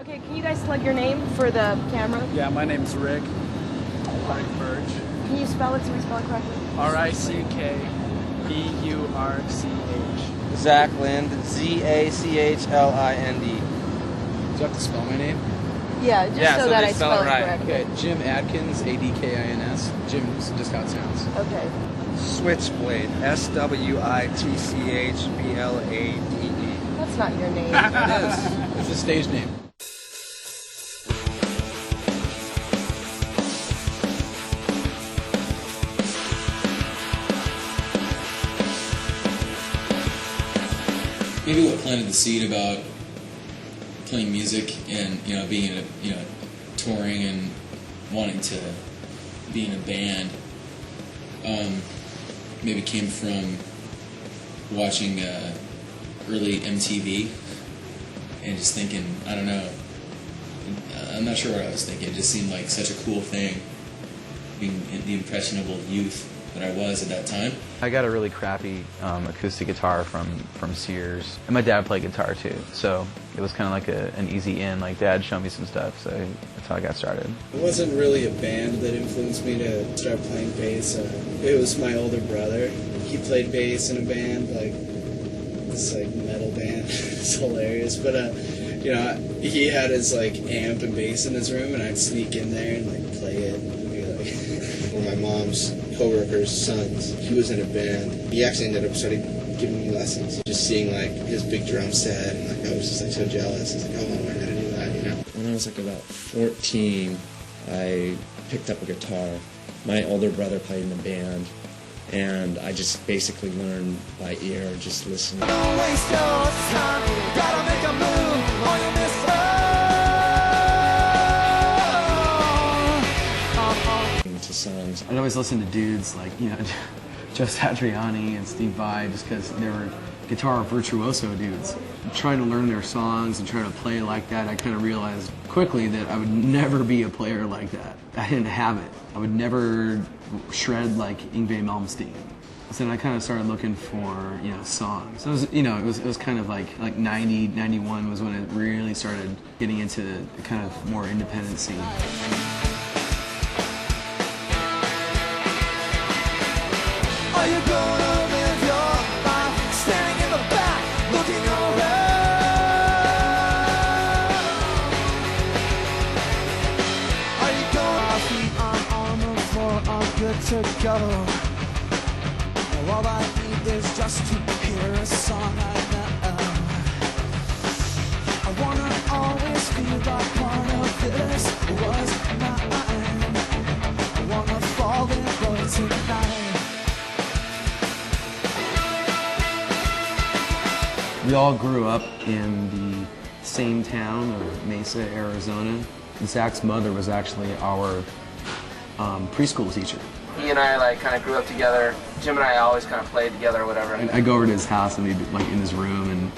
Okay, can you guys slug your name for the camera? Yeah, my name's Rick. Rick Burch. Can you spell it so we spell it correctly? R-I-C-K-B-U-R-C-H. Zach Lind, Z-A-C-H-L-I-N-D. Do you have to spell my name? Yeah, just so that they I spell it right. correctly. Okay, Jim Adkins, A-D-K-I-N-S. Jim's just how it sounds. Okay. Switchblade, S-W-I-T-C-H-B-L-A-D-E. That's not your name. It is. It's a stage name. Maybe what planted the seed about playing music and being touring and wanting to be in a band maybe came from watching early MTV and just thinking, I don't know, I'm not sure what I was thinking. It just seemed like such a cool thing, being the impressionable youth that I was at that time. I got a really crappy acoustic guitar from Sears, and my dad played guitar too, so it was kind of like an easy in. Like, Dad showed me some stuff, so that's how I got started. It wasn't really a band that influenced me to start playing bass. It was my older brother. He played bass in a band, like this metal band. It's hilarious, but he had his amp and bass in his room, and I'd sneak in there and play it. And be like, one of my mom's co-worker's sons, he was in a band. He actually ended up starting giving me lessons. Just seeing his big drum set, and I was just so jealous. I was like, I want to learn how to do that, When I was about 14, I picked up a guitar. My older brother played in the band, and I just basically learned by ear, just listening. Don't waste your time, gotta make a move, or you miss to songs. I'd always listen to dudes like, Joe Satriani and Steve Vai, just because they were guitar virtuoso dudes. Trying to learn their songs and trying to play like that, I kind of realized quickly that I would never be a player like that. I didn't have it. I would never shred like Yngwie Malmsteen. So then I kind of started looking for, songs. So it was kind of like 90, 91 was when it really started getting into the kind of more independent scene. Are you gonna live your life standing in the back, looking around? Are you going feet on the floor, all good to go? All I need is just to hear a song I know. I wanna always feel like part of this was mine. I wanna fall in love tonight. We all grew up in the same town of Mesa, Arizona. Zach's mother was actually our preschool teacher. He and I kind of grew up together. Jim and I always kind of played together or whatever. I go over to his house and he'd be in his room and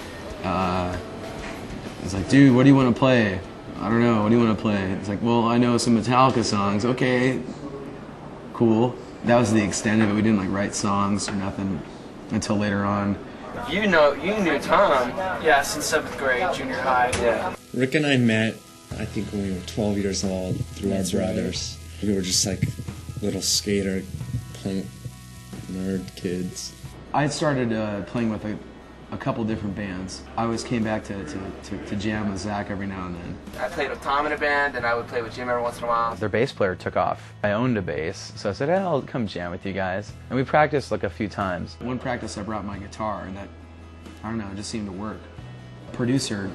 he's like, dude, what do you want to play? I don't know, what do you want to play? It's like, well, I know some Metallica songs. Okay, cool. That was the extent of it. We didn't write songs or nothing until later on. You knew Tom. Yeah, since 7th grade, junior high. Yeah. Rick and I met, I think, when we were 12 years old through our brothers. We were just little skater, punk, nerd kids. I had started playing with a couple different bands. I always came back to jam with Zach every now and then. I played with Tom in a band, and I would play with Jim every once in a while. Their bass player took off. I owned a bass, so I said, hey, I'll come jam with you guys. And we practiced a few times. One practice I brought my guitar, and that, I don't know, it just seemed to work. A producer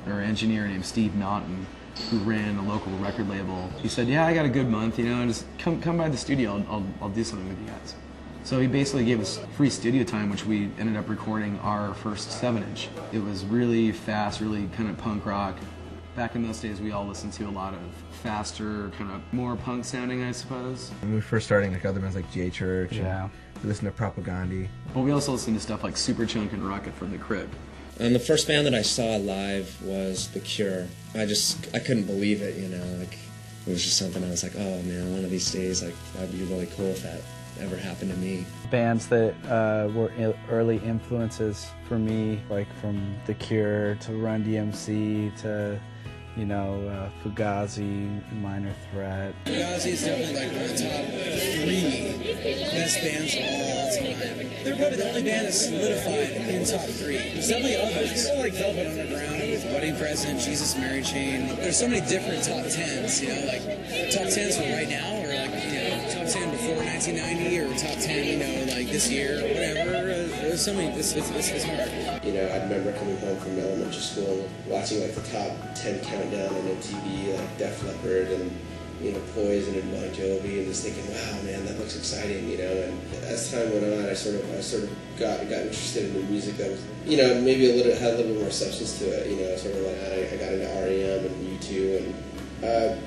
or engineer named Steve Naughton, who ran a local record label, he said, yeah, I got a good month, just come by the studio, I'll do something with you guys. So he basically gave us free studio time, which we ended up recording our first 7-inch. It was really fast, really kind of punk rock. Back in those days, we all listened to a lot of faster, kind of more punk sounding, I suppose. When we were first starting, other bands like J Church, yeah. We listened to Propagandhi. But we also listened to stuff like Superchunk and Rocket from the Crib. And the first band that I saw live was The Cure. I couldn't believe it, it was just something I was like, oh man, one of these days, that'd be really cool if that ever happened to me. Bands that were early influences for me, from The Cure to Run DMC to you know, Fugazi, Minor Threat. Fugazi is definitely like one of the top 3 best bands of all time. They're probably the only band that's solidified in top 3. There's definitely others. Like Velvet Underground with Wedding Present, Jesus Mary Chain. There's so many different top 10s, you know, like top 10s for right now, or like, you know, top 10 before 1990, or top 10, you know, like this year, or whatever. There's so many, it's hard. You know, I remember coming home from elementary school, watching like the top 10 countdown on MTV, like Def Leppard and, you know, Poison and Bon Jovi, and just thinking, wow, man, that looks exciting, you know. And as time went on, I sort of got interested in the music that was, you know, maybe had a little bit more substance to it, you know. Sort of like I got into REM and U2, and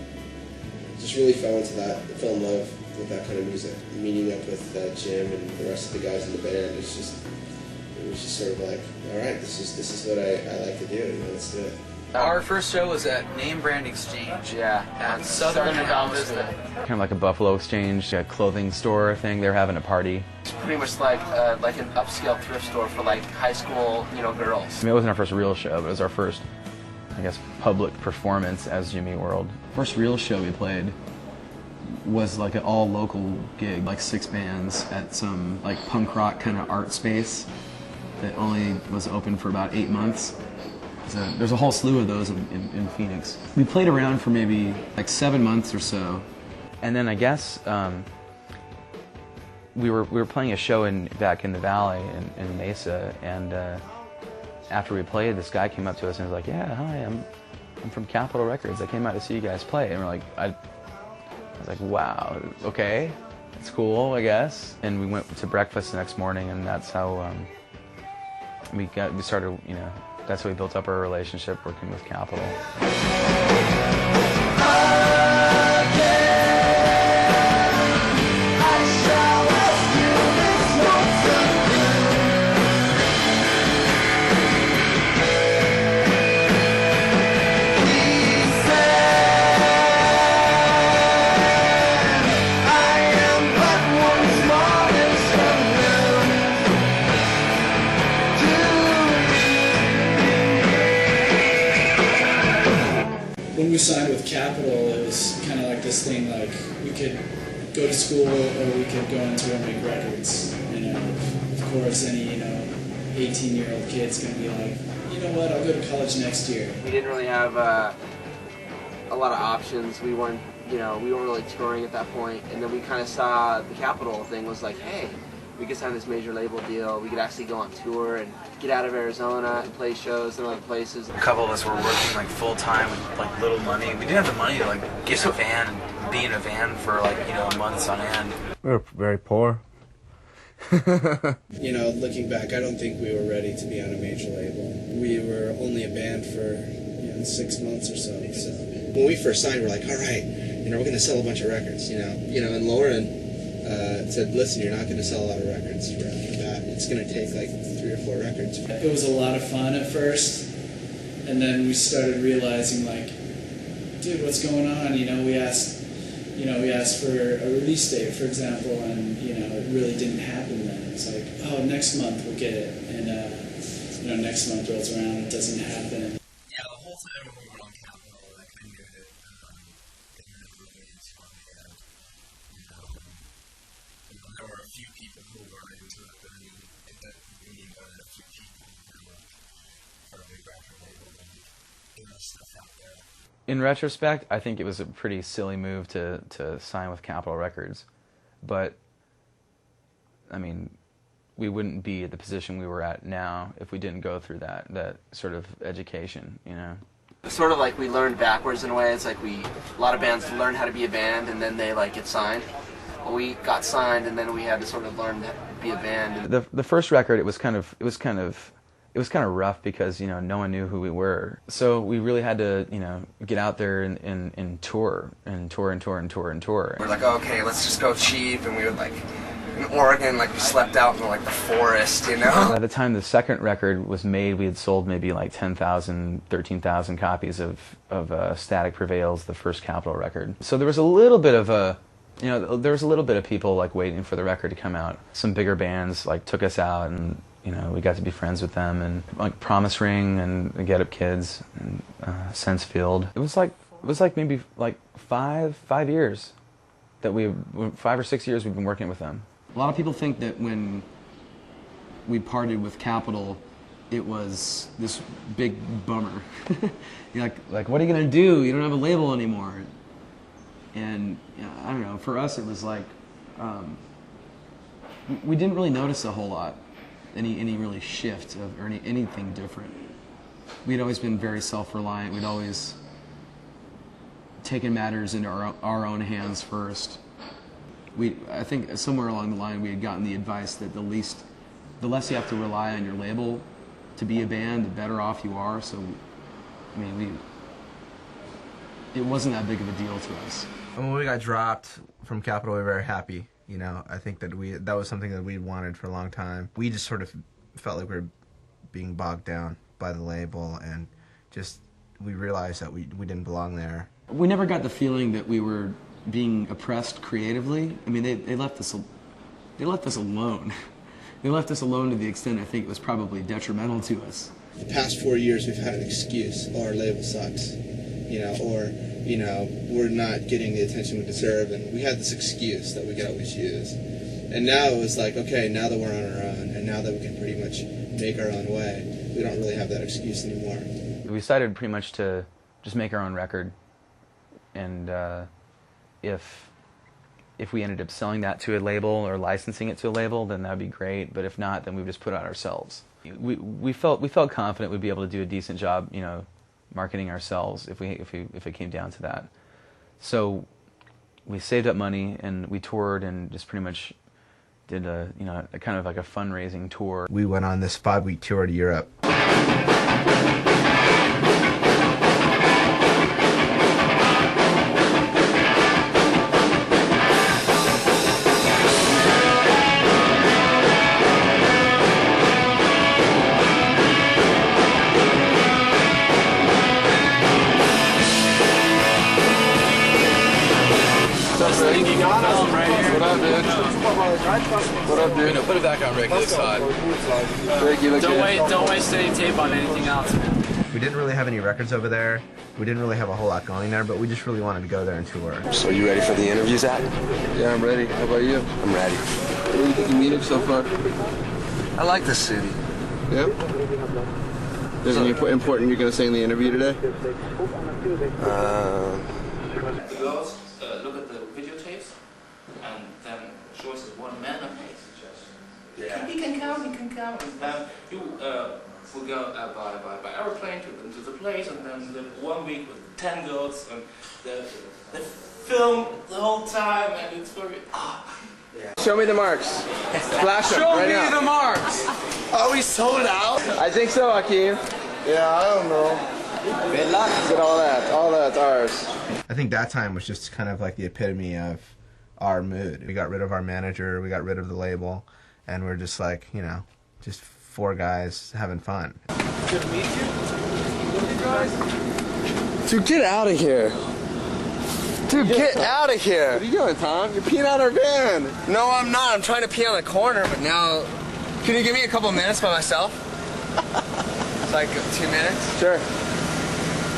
just really fell in love with that kind of music. Meeting up with Jim and the rest of the guys in the band, it was just sort of like, all right, this is what I like to do, you know, let's do it. Our first show was at Name Brand Exchange. Yeah, at Southern Val Vista. Kind of like a Buffalo Exchange, a clothing store thing. They were having a party. It's pretty much like an upscale thrift store for like high school, you know, girls. I mean, it wasn't our first real show, but it was our first, I guess, public performance as Jimmy World. First real show we played was like an all local gig, like 6 bands at some like punk rock kind of art space that only was open for about 8 months. There's a whole slew of those in Phoenix. We played around for maybe like 7 months or so, and then I guess we were playing a show back in the valley in Mesa, and after we played, this guy came up to us and was like, "Yeah, hi, I'm from Capitol Records. I came out to see you guys play." And we're like, I was like, "Wow, okay, it's cool, I guess." And we went to breakfast the next morning, and that's how we started, you know. That's how we built up our relationship working with Capitol. When we signed with Capitol, it was kind of like this thing, like we could go to school or we could go into and make records. And of course, any 18-year-old kid's gonna be like, you know what, I'll go to college next year. We didn't really have a lot of options. We weren't really touring at that point, and then we kind of saw the Capitol thing was like, hey, we could sign this major label deal. We could actually go on tour and get out of Arizona and play shows in other places. A couple of us were working like full time with like little money. We didn't have the money to like get a van and be in a van for like, you know, months on end. We were very poor. You know, looking back, I don't think we were ready to be on a major label. We were only a band for 6 months or so. So when we first signed, we're like, all right, you know, we're going to sell a bunch of records, you know. And Lauren said, listen, you're not going to sell a lot of records right off the bat. It's going to take like 3 or 4 records. It was a lot of fun at first, and then we started realizing, like, dude, what's going on? We asked for a release date, for example, and it really didn't happen then. It's like, oh, next month we'll get it, and next month rolls around, it doesn't happen. Yeah, the whole time when we were on Capitol, like I knew that they were never really into it. There were a few people who were into it, but we needed a few people who were for a big record label and get our stuff out there. In retrospect, I think it was a pretty silly move to sign with Capitol Records, but I mean, we wouldn't be at the position we were at now if we didn't go through that sort of education, Sort of like we learned backwards in a way. It's like a lot of bands learn how to be a band and then they like get signed. Well, we got signed and then we had to sort of learn to be a band. The first record, it was kind of rough because no one knew who we were. So we really had to get out there and tour. We're like, oh, okay, let's just go cheap, and we would like in Oregon, like we slept out in like the forest, By the time the second record was made, we had sold maybe like 10,000, 13,000 copies of Static Prevails, the first Capitol record. So there was a little bit of people like waiting for the record to come out. Some bigger bands like took us out and You know, we got to be friends with them, and like Promise Ring and Get Up Kids and Sensefield. It was like maybe like 5 years that 5 or 6 years we've been working with them. A lot of people think that when we parted with Capitol, it was this big bummer. You're like, what are you gonna do? You don't have a label anymore. And I don't know. For us, it was like we didn't really notice a whole lot, any really shift or anything different. We'd always been very self-reliant. We'd always taken matters into our own hands first. I think somewhere along the line we had gotten the advice that the less you have to rely on your label to be a band, the better off you are. So, I mean, it wasn't that big of a deal to us. And when we got dropped from Capitol, we were very happy. You know, I think that that was something that we wanted for a long time. We just sort of felt like we were being bogged down by the label, and we realized that we didn't belong there. We never got the feeling that we were being oppressed creatively. I mean, they left us alone. They left us alone to the extent I think it was probably detrimental to us. The past 4 years we've had an excuse. Oh, our label sucks, you know, or, you know, we're not getting the attention we deserve, and we had this excuse that we could always use. And now it was like, okay, now that we're on our own, and now that we can pretty much make our own way, we don't really have that excuse anymore. We decided pretty much to just make our own record, and if we ended up selling that to a label or licensing it to a label, then that would be great. But if not, then we would just put it out ourselves. We felt confident we'd be able to do a decent job, you know, marketing ourselves if it came down to that. So we saved up money and we toured and just pretty much did a kind of like a fundraising tour. We went on this 5-week tour to Europe. What up, dude? Put it back on Rick this side. Rick, you look good. Don't waste any tape on anything else, man. We didn't really have any records over there. We didn't really have a whole lot going there, but we just really wanted to go there and tour. So you ready for the interview, Zach? Yeah, I'm ready. How about you? I'm ready. What do you think of Munich so far? I like this city. Yep. There's anything important you're going to say in the interview today? The girls look at the videotapes and then shows us one man a pace. Yeah. He can come. And then we go by airplane to the place, and then live 1 week with 10 girls, and they film the whole time, and it's very Yeah. Show me the marks. Flash them right now. Show me the marks. Are we sold out? I think so, Hakeem. Yeah, I don't know. Good luck. Get all that's ours. I think that time was just kind of like the epitome of our mood. We got rid of our manager, we got rid of the label, and we're just like, you know, just 4 guys having fun. Good to meet you. Dude, get out of here. Dude, get out of here. What are you doing, Tom? You're peeing out our van. No, I'm not. I'm trying to pee on the corner, but now... Can you give me a couple minutes by myself? It's like 2 minutes? Sure.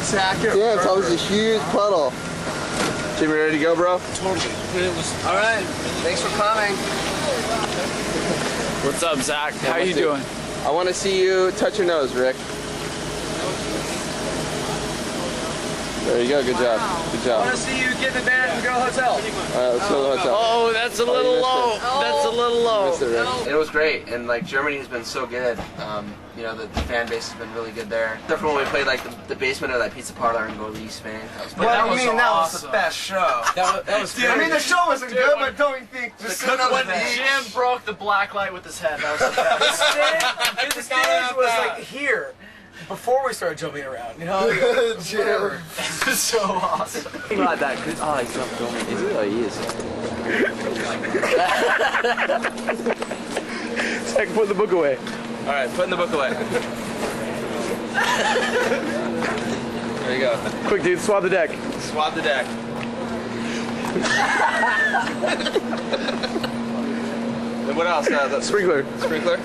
Zach, yeah, it's always a huge puddle. Jimmy, ready to go, bro? Totally. All right. Thanks for coming. What's up, Zach? How you doing? I want to see you touch your nose, Rick. There you go. Good job. Good job. I want to see you get in the van and go to the hotel. All right, let's go to the hotel. Oh, that's a little low. That's a little low. It was great, and like Germany has been so good. You know, the fan base has been really good there. Except for when we played like the basement of that pizza parlor in Gorley, Spain. That was the best show. That was Dude, I mean, the show wasn't good, but don't you think the cook when Jim broke the black light with his head. That was the best. the stage was like here. Before we started jumping around, you know? Jim. This is so awesome. Like that. Oh, he's not filming. Is he? Oh, he is. Zach, put the book away. All right, putting the book away. There you go. Quick, dude, swab the deck. Swab the deck. And what else? Sprinkler. Sprinkler.